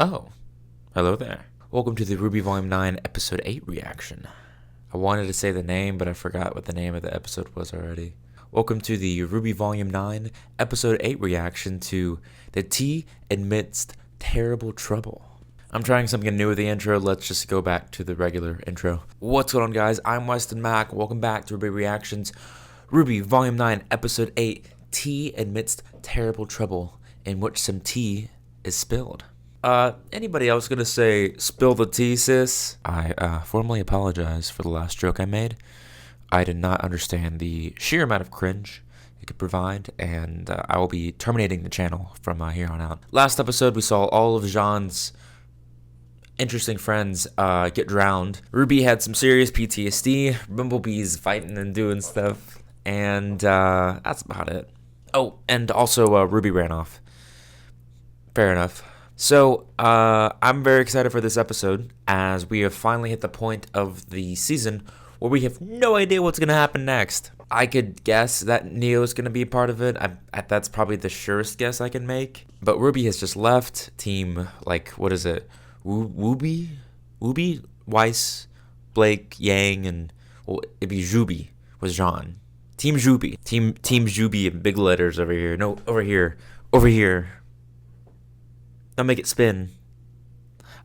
Oh, hello there. Welcome to the Rwby Volume 9, Episode 8 reaction. I wanted to say the name, but I forgot what the name of the episode was already. Welcome to the Rwby Volume 9, Episode 8 reaction to The Tea Amidst Terrible Trouble. I'm trying something new with the intro. Let's just go back to the regular intro. What's going on, guys? I'm Weston Mack. Welcome back to Rwby Reactions. Rwby Volume 9, Episode 8, Tea Amidst Terrible Trouble, in which some tea is spilled. Anybody else gonna say, spill the tea, sis? I, formally apologize for the last joke I made. I did not understand the sheer amount of cringe it could provide, and I will be terminating the channel from here on out. Last episode, we saw all of Jean's interesting friends get drowned. Rwby had some serious PTSD, Bumblebee's fighting and doing stuff, and that's about it. Oh, and also Rwby ran off. Fair enough. So, I'm very excited for this episode, as we have finally hit the point of the season where we have no idea what's going to happen next. I could guess that Neo's going to be a part of it. That's probably the surest guess I can make. But Rwby has just left. Team, what is it? Rwby? Weiss, Blake, Yang, and, well, it'd be Rwby was Jean. Team Rwby. Team Rwby in big letters over here. No, over here. Over here. Don't make it spin.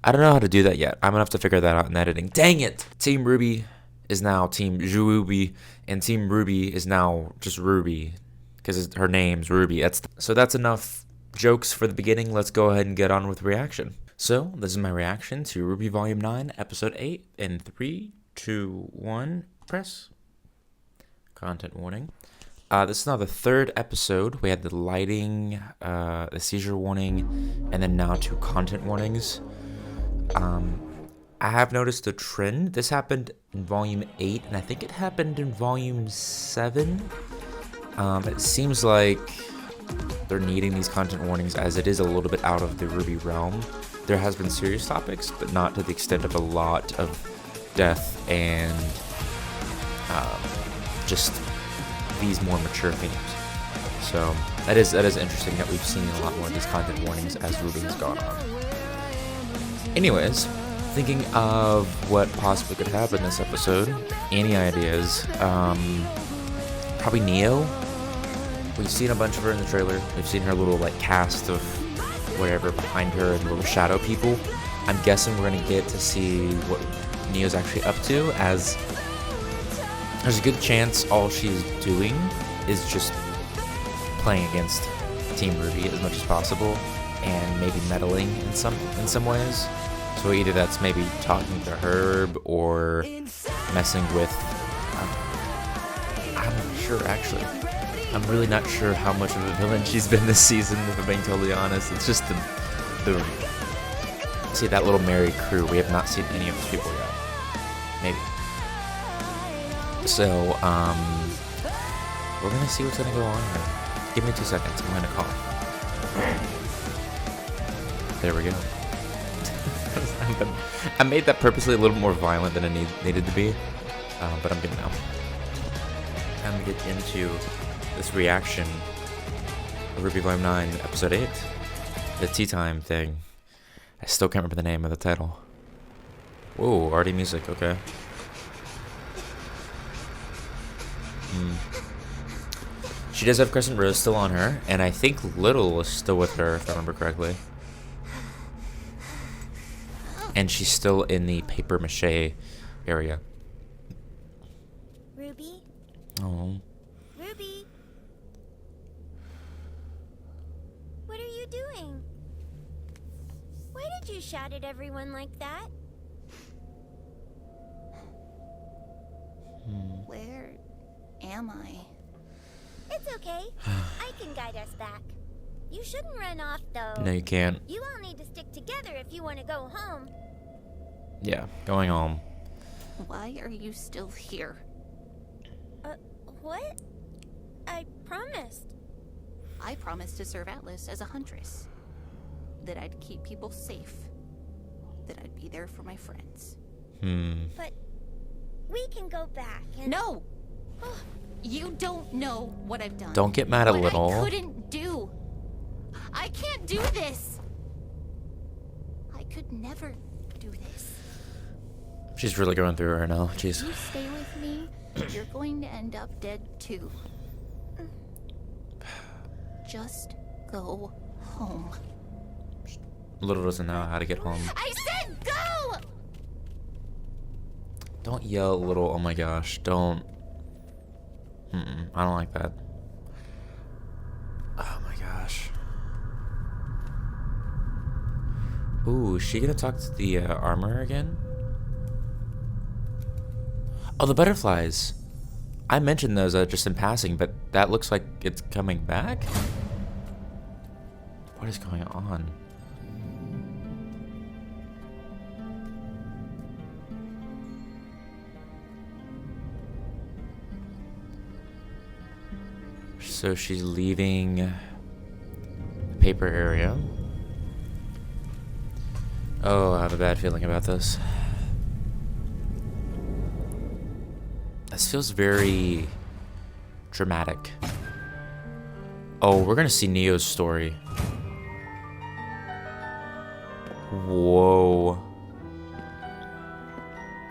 I don't know how to do that yet. I'm gonna have to figure that out in editing. Dang it! Team Rwby is now Team Rwby, and Team Rwby is now just Rwby, because her name's Rwby. So that's enough jokes for the beginning. Let's go ahead and get on with reaction. So this is my reaction to Rwby Volume 9, Episode 8. In 3, 2, 1, press. Content warning. This is now the third episode. We had the lighting, the seizure warning, and then now 2 content warnings. I have noticed a trend. This happened in Volume 8, and I think it happened in Volume 7. It seems like they're needing these content warnings as it is a little bit out of the Rwby realm. There has been serious topics, but not to the extent of a lot of death and just these more mature themes. So that is interesting that we've seen a lot more of these content warnings as Rwby has gone on. Anyways, thinking of what possibly could happen this episode, any ideas? Probably Neo. We've seen a bunch of her in the trailer. We've seen her little cast of whatever behind her and little shadow people. I'm guessing we're gonna get to see what Neo's actually up to, as there's a good chance all she's doing is just playing against Team Rwby as much as possible, and maybe meddling in some ways. So either that's maybe talking to Herb or messing with. I'm not sure actually. I'm really not sure how much of a villain she's been this season, if I'm being totally honest. It's just the see that little merry crew. We have not seen any of those people yet. Maybe. So, we're gonna see what's gonna go on here. Give me 2 seconds, I'm gonna call. There we go. I made that purposely a little more violent than it needed to be, but I'm good now. Time to get into this reaction of Rwby Volume 9, Episode 8. The tea time thing. I still can't remember the name of the title. Whoa, already music, okay. She does have Crescent Rose still on her, and I think Little is still with her, if I remember correctly. And she's still in the paper mache area. Rwby? Oh. Rwby? What are you doing? Why did you shout at everyone like that? Where am I? It's okay. I can guide us back. You shouldn't run off, though. No, you can't. You all need to stick together if you want to go home. Yeah, going home. Why are you still here? What? I promised. I promised to serve Atlas as a huntress. That I'd keep people safe. That I'd be there for my friends. But we can go back and... No! You don't know what I've done. Don't get mad at what Little. I couldn't do. I can't do this. could never do this. She's really going through it right now. If Jeez. you stay with me, you're going to end up dead too. Just go home. Little doesn't know how to get home. I said go! Don't yell, little. Oh my gosh. Don't. I don't like that. Oh my gosh. Ooh, is she gonna talk to the armorer again? Oh, the butterflies. I mentioned those just in passing, but that looks like it's coming back? What is going on? So she's leaving the paper area. Oh, I have a bad feeling about this. This feels very dramatic. Oh, we're gonna see Neo's story. Whoa.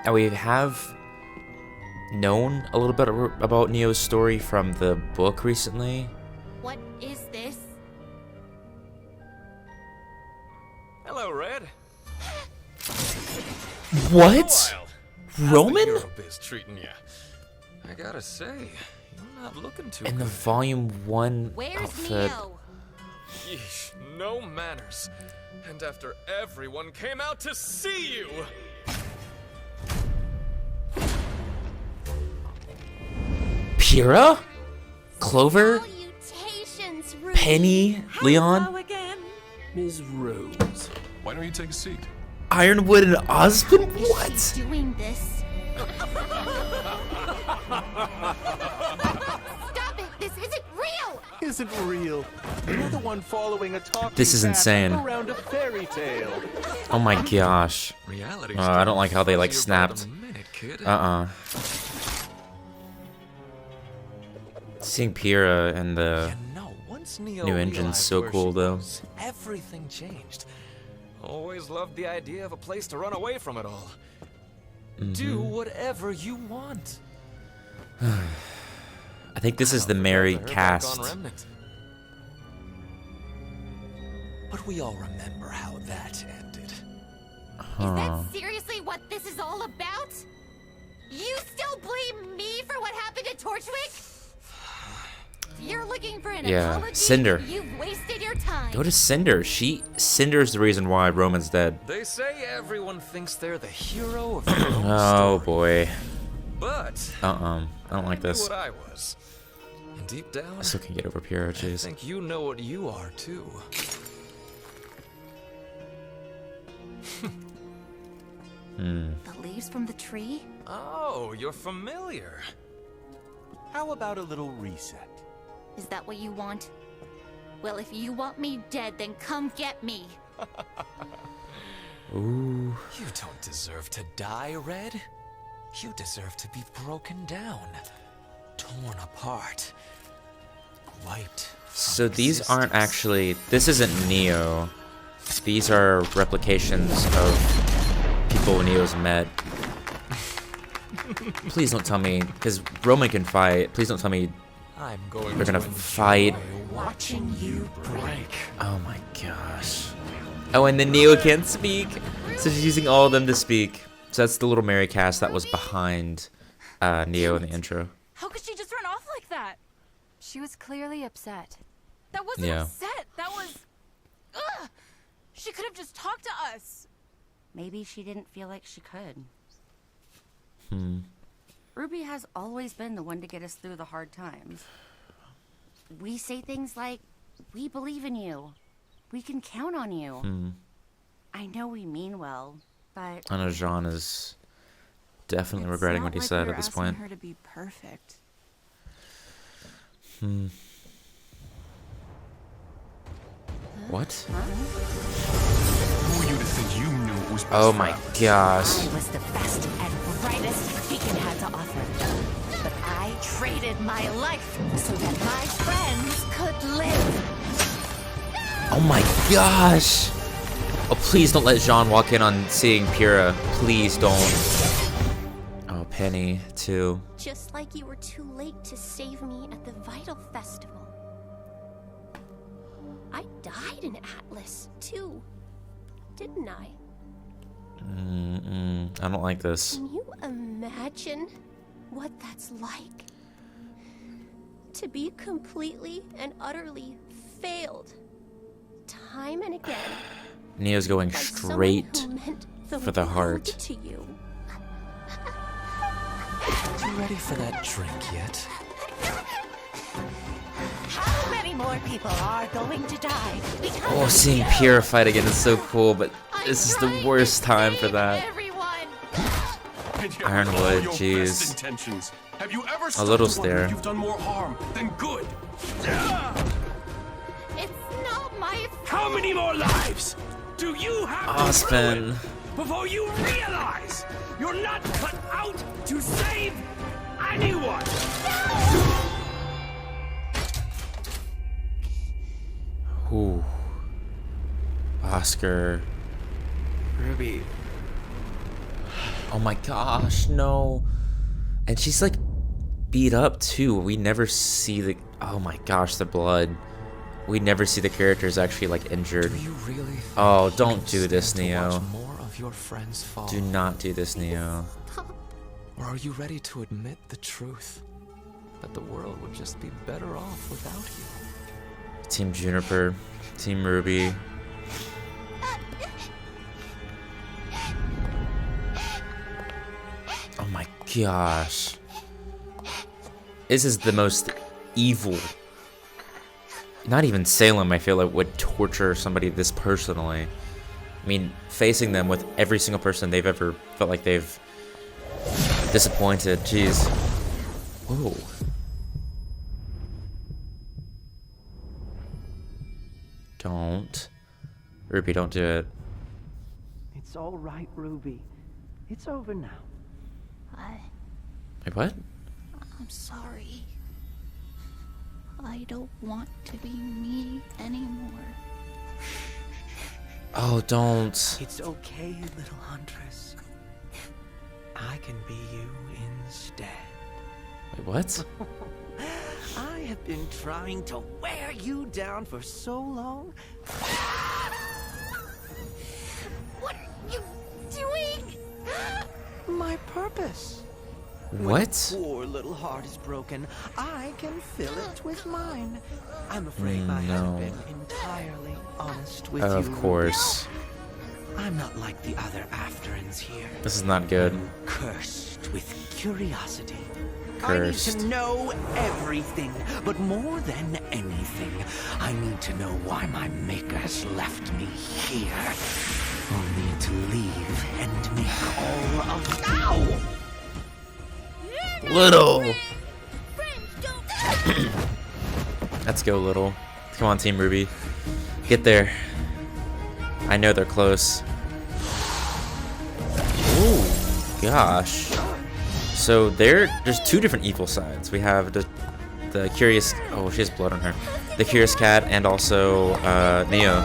Now we have known a little bit about Neo's story from the book recently. What is this? Hello, Red. What? Roman? How's the Eurobiz treating you? I gotta say, you're not looking too In the good. volume 1 Where's outfit. Neo? Yeesh, no manners. And after everyone came out to see you. Pyrrha? Clover? Salutations, Rwby. Penny? Leon? again. Ms. Rose. Why don't you take a seat? Ironwood and Osmond? Is What? she doing this? Stop it! This isn't real! Isn't real. You're the one following a talking This is cat insane. around a fairy tale. Oh my gosh. Reality. I don't like how they like snapped. Kid. Seeing Pyrrha and the You know, once Neo new engine's realized so where cool she though. was, everything changed. Always loved the idea of a place to run away from it all. Do whatever you want. I think this is the married cast. But we all remember how that ended. Is that seriously what this is all about? You still blame me for what happened at Torchwick? You're looking for an Yeah, apology? Cinder. You've wasted your time. Go to Cinder. Cinder's the reason why Roman's dead. They say everyone thinks they're the hero of their own Oh story. boy. But I don't like I knew this. what I was. And deep down, I still can't get over Pyrrha, I jeez. think you know what you are too. The leaves from the tree? Oh, you're familiar. How about a little reset? Is that what you want? Well, if you want me dead, then come get me. Ooh. You don't deserve to die, Red. You deserve to be broken down, torn apart, wiped. So these aren't actually. This isn't Neo. These are replications of people Neo's met. Please don't tell me, because Roman can fight. Please don't tell me I'm going they're gonna to fight. Watching you break. Oh my gosh. Oh, and then Neo can't speak. So she's using all of them to speak. So that's the little Mary cast that was behind Neo in the intro. How could she just run off like that? She was clearly upset. That wasn't Yeah. upset. That was... Ugh! She could have just talked to us. Maybe she didn't feel like she could. Rwby has always been the one to get us through the hard times. We say things like, we believe in you. We can count on you. I know we mean well, but I know Jean is definitely regretting what he said at this point. Her to be perfect. What? Who are you to think you knew it was best Oh for my Alice? gosh. I was the best and brightest Beacon had to offer. But I traded my life so that my friends could live. Oh my gosh. Oh, please don't let Jean walk in on seeing Pyrrha. Please don't. Oh, Penny, too. Just like you were too late to save me at the Vital Festival. I died in Atlas, too. Didn't I? I don't like this. Can you imagine what that's like? To be completely and utterly failed. Time and again. Neo's going by straight someone who meant the for the world heart. to you. You ready for that drink yet? How many more people are going to die? Oh, seeing Pyrrha fight again is so cool, but this is the tried worst to time for save that. Everyone. And yet, Ironwood, with all your jeez. best intentions, have you ever A stopped little to wonder stare. if you've done more harm than good? It's not my How many more lives do you have Ospen. to ruin before you realize you're not cut out to save anyone? Ooh. Oscar. Rwby. Oh my gosh, no. And she's like beat up too. We never see the. Oh my gosh, the blood. We never see the characters actually like injured. Do you really think Oh, you don't can do stand this, to Neo. watch more of your friends fall? Do not do this, Neo. Or are you ready to admit the truth? That the world would just be better off without you? Team Juniper, Team Rwby. Oh my gosh. This is the most evil. Not even Salem, I feel like, would torture somebody this personally. I mean, facing them with every single person they've ever felt like they've disappointed. Jeez. Whoa. Don't. Rwby, don't do it. It's all right, Rwby. It's over now. Wait, what? I'm sorry. I don't want to be me anymore. Oh, don't. It's okay, little huntress. I can be you instead. Wait, what? I have been trying to wear you down for so long. What are you doing? My purpose. When What? a poor little heart is broken, I can fill it with mine. I'm afraid I No. haven't been entirely honest with you. Of course. I'm not like the other Afterans here. This is not good. I'm cursed with curiosity. Cursed. I need to know everything, but more than anything, I need to know why my maker has left me here. Only to leave and make all of Ow! Little. Friends don't. Let's go, Little. Come on, Team Rwby. Get there. I know they're close. Ooh, gosh. So there's two different evil sides. We have the curious. Oh, she has blood on her. The curious cat and also Neo.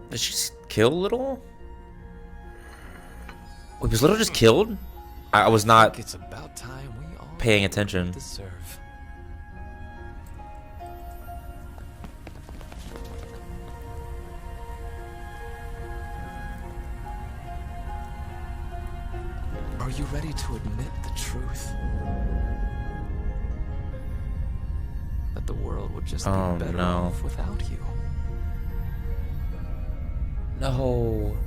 Did she just kill Little? Wait, was Little just killed? I was not It's about time we all paying attention. deserve. Are you ready to admit the truth? That the world would just Oh, be better no. off without you? No.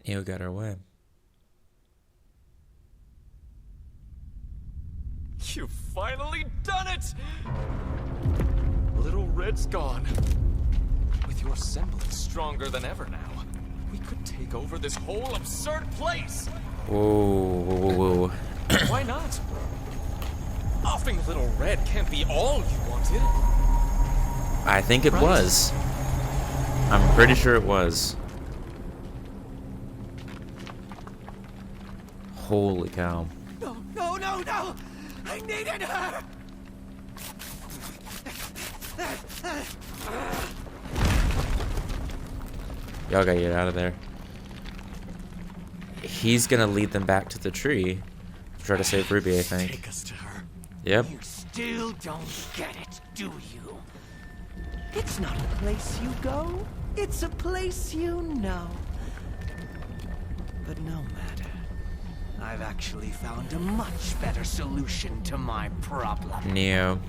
Neo got her way. You've finally done it! Little Red's gone. With your semblance stronger than ever now, we could take over this whole absurd place! Whoa, whoa, whoa, whoa. Why not? Offing Little Red can't be all you wanted. I think it Right. was. I'm pretty sure it was. Holy cow. No, no, no, no! I needed her! Y'all gotta get out of there. He's gonna lead them back to the tree. Try to save Rwby, I think. Take us to her. Yep. You still don't get it, do you? It's not a place you go. It's a place you know. But no matter. I've actually found a much better solution to my problem. Neo.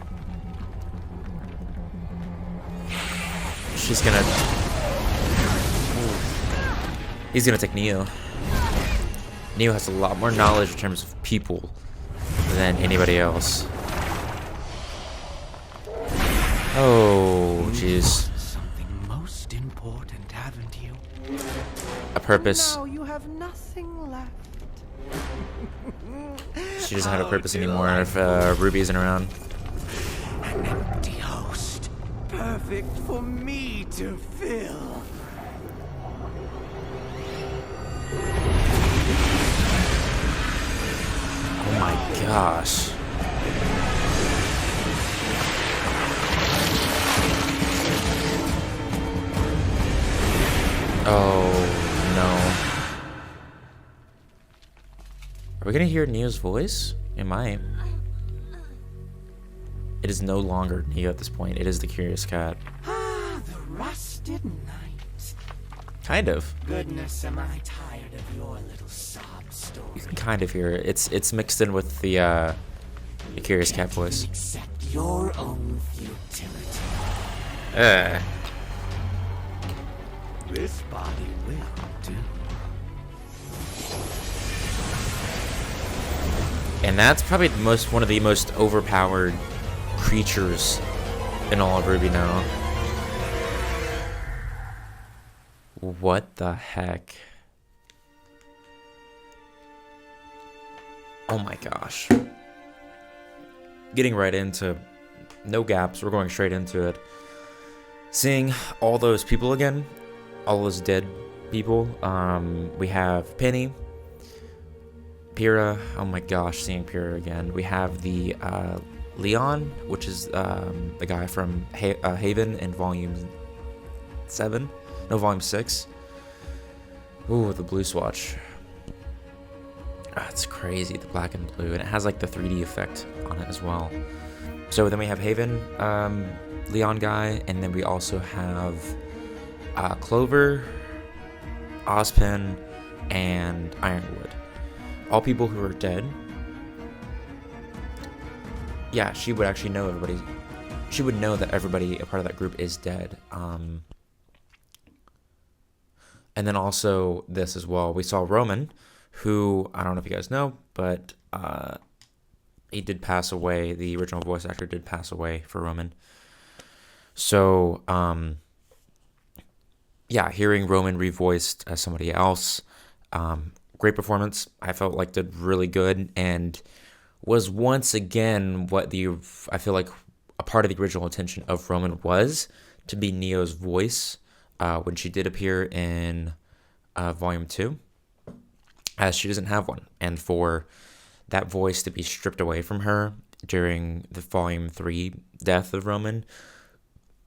She's gonna... He's gonna take Neo. Neo has a lot more knowledge in terms of people than anybody else. Oh, jeez. Something most important, haven't you? A purpose. Now you have nothing left. She doesn't have a purpose anymore if Rwby isn't around. An empty host. Perfect for me to fill. Oh my gosh. Oh no. Are we gonna hear Neo's voice? It might. It is no longer Neo at this point. It is the Curious Cat. Ah, the rusted night. Kind of. Goodness, am I tired of your little sob story. You can kind of hear it. It's mixed in with the Curious Cat voice. Accept your own futility. This body will do. And that's probably one of the most overpowered creatures in all of Rwby now. What the heck? Oh my gosh. Getting right into, no gaps, we're going straight into it. Seeing all those people again, all those dead people. We have Penny, Pyrrha. Oh my gosh, seeing Pyrrha again. We have the Leon, which is the guy from Haven in Volume 7. No, Volume 6. Ooh, the blue swatch. It's crazy, the black and blue. And it has like the 3D effect on it as well. So then we have Haven, Leon guy. And then we also have Clover, Ozpin, and Ironwood. All people who are dead. Yeah, she would actually know everybody. She would know that everybody, a part of that group, is dead. And then also this as well. We saw Roman, who, I don't know if you guys know, but he did pass away. The original voice actor did pass away for Roman. So, yeah, hearing Roman revoiced as somebody else, great performance. I felt like did really good and was once again what I feel like a part of the original intention of Roman was, to be Neo's voice when she did appear in Volume 2, as she doesn't have one. And for that voice to be stripped away from her during the Volume 3 death of Roman,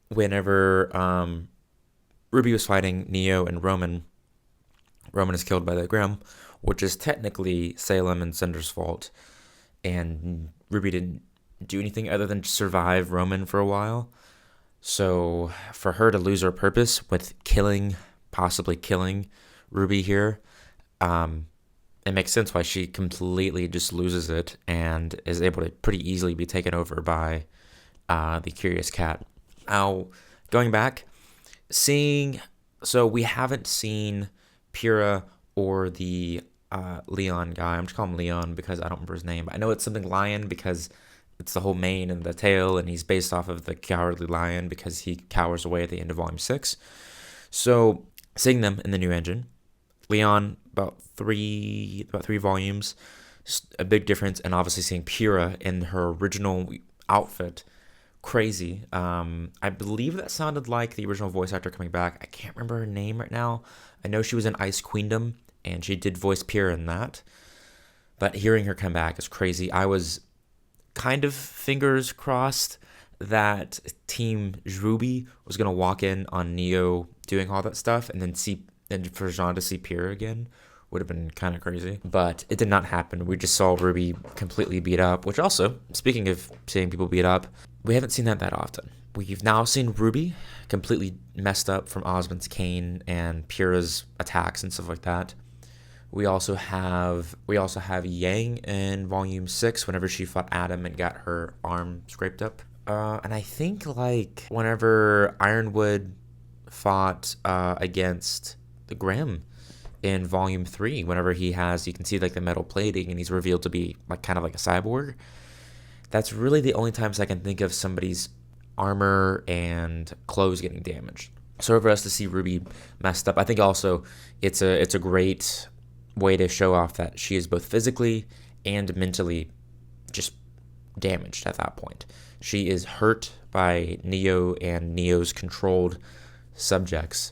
whenever Rwby was fighting Neo and Roman is killed by the Grimm, which is technically Salem and Cinder's fault. And Rwby didn't do anything other than survive Roman for a while. So for her to lose her purpose with possibly killing Rwby here, it makes sense why she completely just loses it and is able to pretty easily be taken over by the Curious Cat. Now, going back, so we haven't seen Pyrrha or the Leon guy. I'm just calling him Leon because I don't remember his name. I know it's something lion because it's the whole mane and the tail, and he's based off of the Cowardly Lion because he cowers away at the end of Volume 6. So, seeing them in the new engine, Leon, about three volumes, just a big difference, and obviously seeing Pyrrha in her original outfit, crazy. I believe that sounded like the original voice actor coming back. I can't remember her name right now. I know she was in Ice Queendom, and she did voice Pyrrha in that. But hearing her come back is crazy. I was kind of fingers crossed that Team Rwby was going to walk in on Neo doing all that stuff and then for Jean to see Pyrrha again would have been kind of crazy. But it did not happen. We just saw Rwby completely beat up, which also, speaking of seeing people beat up, we haven't seen that often. We've now seen Rwby completely messed up from Osmond's cane and Pyrrha's attacks and stuff like that. We also have Yang in Volume 6 whenever she fought Adam and got her arm scraped up. And I think like whenever Ironwood fought against the Grimm in Volume 3, whenever you can see like the metal plating and he's revealed to be like kind of like a cyborg. That's really the only times I can think of somebody's armor and clothes getting damaged. So for us to see Rwby messed up, I think also it's a great way to show off that she is both physically and mentally just damaged at that point. She is hurt by Neo and Neo's controlled subjects.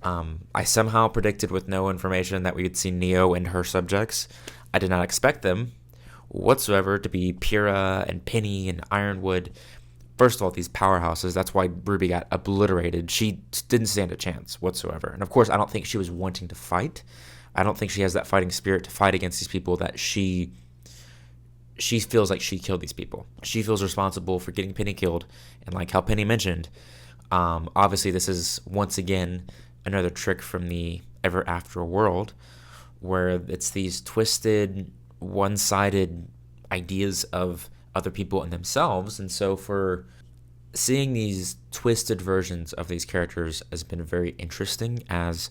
I somehow predicted with no information that we would see Neo and her subjects. I did not expect them whatsoever to be Pyrrha and Penny and Ironwood. First of all, these powerhouses, that's why Rwby got obliterated. She didn't stand a chance whatsoever. And of course, I don't think she was wanting to fight. I don't think she has that fighting spirit to fight against these people that she feels like she killed these people. She feels responsible for getting Penny killed. And like how Penny mentioned, obviously this is once again another trick from the Ever After world where it's these twisted, one-sided ideas of other people and themselves. And so for seeing these twisted versions of these characters has been very interesting, as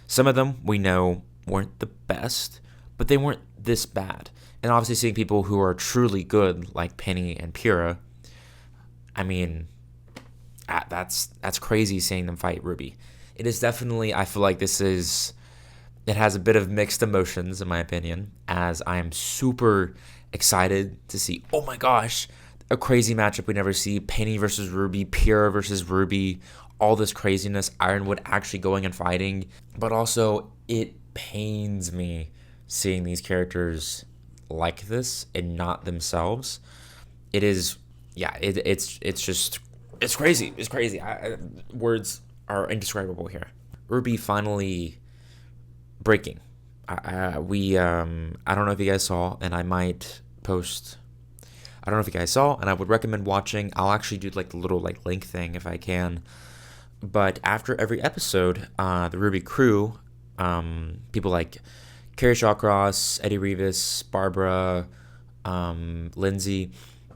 some of them we know weren't the best, but they weren't this bad. And obviously seeing people who are truly good like Penny and Pyrrha, I mean, that's crazy seeing them fight Rwby. It is definitely, I feel like it has a bit of mixed emotions in my opinion, as I am super excited to see, oh my gosh, a crazy matchup we never see, Penny versus Rwby, Pyrrha versus Rwby, all this craziness, Ironwood actually going and fighting. But also it pains me seeing these characters like this and not themselves. It is, yeah, it's crazy. It's crazy. Words are indescribable here. Rwby finally breaking. I don't know if you guys saw, and I might post. I don't know if you guys saw, and I would recommend watching. I'll actually do like the little like link thing if I can. But after every episode, the Rwby crew, people like Carrie Shawcross, Eddie Rivas, Barbara, Lindsay,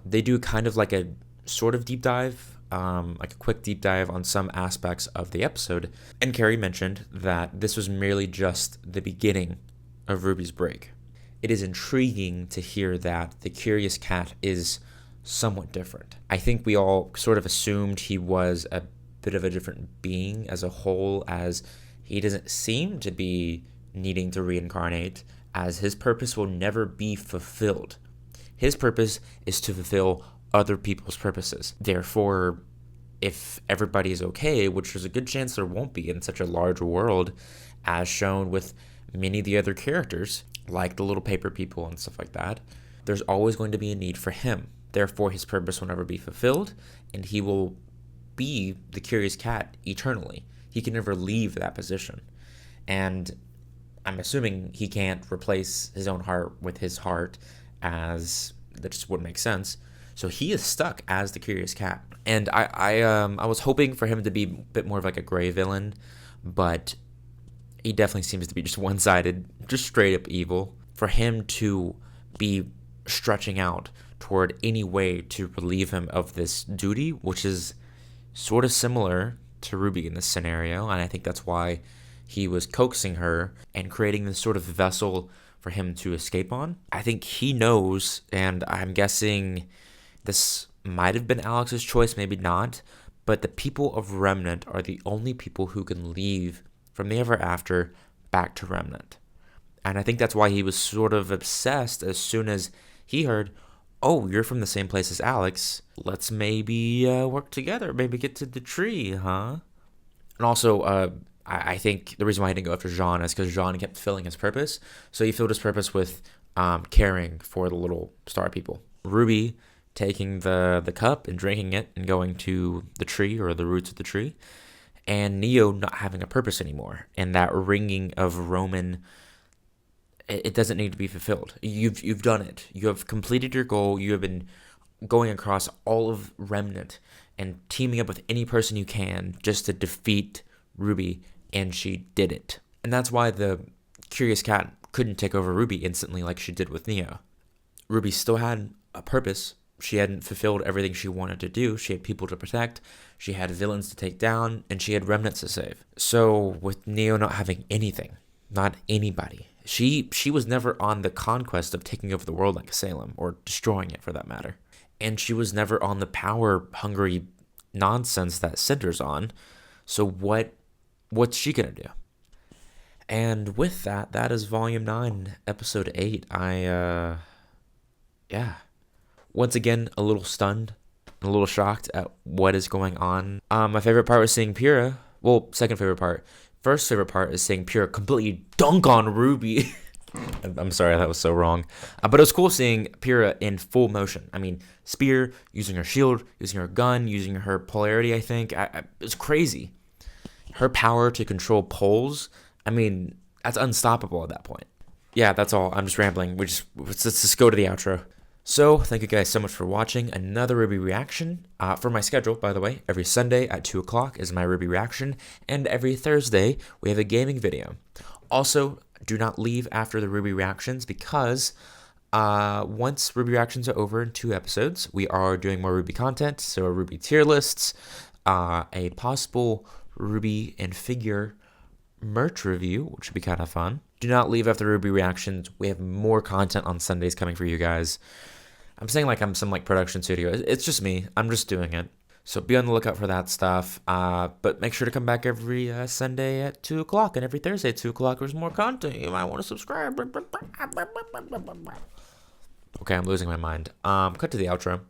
they do kind of like a sort of deep dive, like a quick deep dive on some aspects of the episode. And Carrie mentioned that this was merely just the beginning of Rwby's break. It is intriguing to hear that the Curious Cat is somewhat different. I think we all sort of assumed he was a bit of a different being as a whole, as he doesn't seem to be needing to reincarnate, as his purpose will never be fulfilled. His purpose is to fulfill other people's purposes. Therefore, if everybody is okay, which there's a good chance there won't be in such a large world, as shown with many of the other characters, like the little paper people and stuff like that, there's always going to be a need for him. Therefore, his purpose will never be fulfilled, and he will be the Curious Cat eternally. He can never leave that position. And I'm assuming he can't replace his own heart with his heart, as that just wouldn't make sense. So he is stuck as the Curious Cat. And I was hoping for him to be a bit more of like a gray villain, but he definitely seems to be just one-sided, just straight up evil. For him to be stretching out toward any way to relieve him of this duty, which is sort of similar to Rwby in this scenario, and I think that's why he was coaxing her and creating this sort of vessel for him to escape on. I think he knows, and I'm guessing this might have been Alex's choice, maybe not, but the people of Remnant are the only people who can leave from the Ever After back to Remnant. And I think that's why he was sort of obsessed as soon as he heard, oh, you're from the same place as Alex, let's maybe work together, maybe get to the tree, huh? And also, I think the reason why he didn't go after Jean is because Jean kept filling his purpose. So he filled his purpose with caring for the little star people. Rwby taking the cup and drinking it and going to the tree or the roots of the tree, and Neo not having a purpose anymore, and that ringing of Roman, it doesn't need to be fulfilled. You've done it. You have completed your goal. You have been going across all of Remnant and teaming up with any person you can just to defeat Rwby, and she did it. And that's why the Curious Cat couldn't take over Rwby instantly like she did with Neo. Rwby still had a purpose. She hadn't fulfilled everything she wanted to do. She had people to protect, she had villains to take down, and she had remnants to save. So with Neo not having anything, not anybody, she was never on the conquest of taking over the world like Salem, or destroying it for that matter. And she was never on the power-hungry nonsense that Cinder's on. So what's she gonna do? And with that, that is Volume 9, Episode 8. Yeah. Once again, a little stunned, a little shocked at what is going on. My favorite part was seeing Pyrrha. Well, second favorite part. First favorite part is seeing Pyrrha completely dunk on Rwby. I'm sorry, that was so wrong. But it was cool seeing Pyrrha in full motion. I mean, spear, using her shield, using her gun, using her polarity, I think. It was crazy. Her power to control poles, I mean, that's unstoppable at that point. Yeah, that's all. I'm just rambling. Let's just go to the outro. So, thank you guys so much for watching another Rwby reaction. For my schedule, by the way, every Sunday at 2 o'clock is my Rwby reaction, and every Thursday we have a gaming video. Also, do not leave after the Rwby reactions, because once Rwby reactions are over in 2 episodes, we are doing more Rwby content, so Rwby tier lists, a possible Rwby and figure merch review, which would be kind of fun. Do not leave after Rwby reactions. We have more content on Sundays coming for you guys. I'm saying like I'm some like production studio. It's just me. I'm just doing it. So be on the lookout for that stuff. But make sure to come back every Sunday at 2 o'clock and every Thursday at 2 o'clock. There's more content. You might want to subscribe. Okay, I'm losing my mind. Cut to the outro.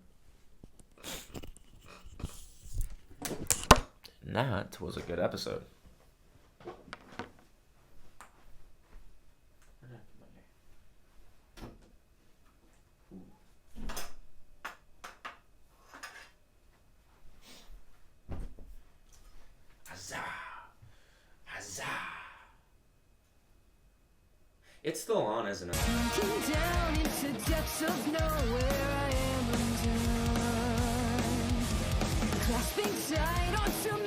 That was a good episode. It's still on, isn't it? Down into depths of nowhere, I am undone. Clasping tight onto